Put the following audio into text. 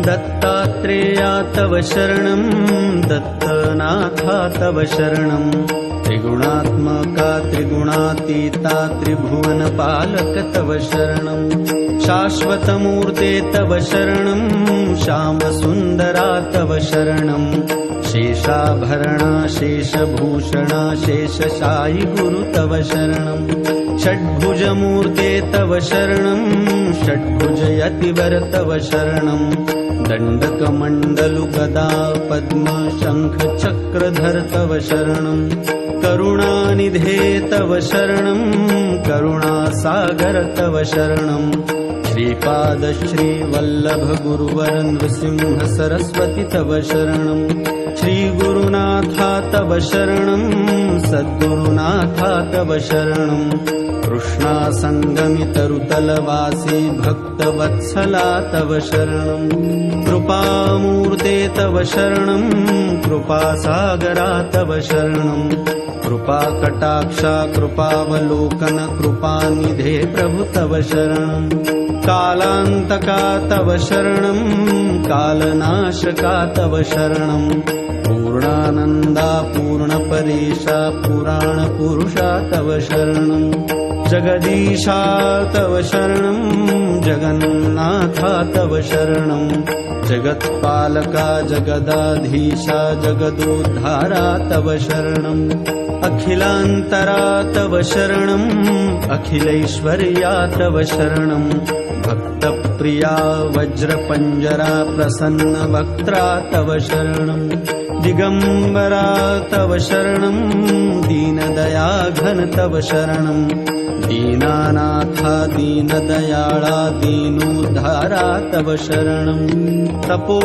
दत्तात्रेया तव शरणं दत्तनाथा तव शरणं त्रिगुणात्मका त्रिगुणातीता त्रिभुवनपालक तव शरणं शाश्वतमूर्ते तव शरणं श्यामसुन्दरा तव शरणं शेषाभरणा शेषभूषणा शेषशायि गुरु तव शरणं षड्भुजमूर्ते तव शरणं षड्भुजयतिवर तव शरणं दण्डकमण्डलु गदा पद्म शङ्ख चक्रधर तव शरणं करुणानिधे तव शरणं करुणासागर तव शरणं श्रीपाद श्रीवल्लभ गुरुवर नृसिंह सरस्वती तव शरणं श्रीगुरुनाथा तव शरणं सद्गुरुनाथा तव शरणं कृष्णासङ्गमितरुतलवासी भक्तवत्सला तव शरणं कृपामूर्ते तव शरणं कृपासागरा तव शरणं कृपाकटाक्षा कृपावलोकन कृपानिधे प्रभु तव शरणं कालान्तका तव शरणं कालनाशका तव शरणं पूर्णानन्दा पूर्णपरेशा पुराणपुरुषा तव शरणं जगदीशा तव शरणं जगन्नाथा तव शरणं जगत्पालका जगदाधीशा जगदोद्धारा तव शरणं अखिलान्तरा तव शरणं अखिलैश्वर्या तव शरणं भक्तप्रिया वज्रपञ्जरा प्रसन्नवक्त्रा तव शरणं दिगम्बरा तव शरणं दीनदयाघन तव शरणं दीनानाथा दीनदयाळा दीनोद्धारा तव शरणं तपो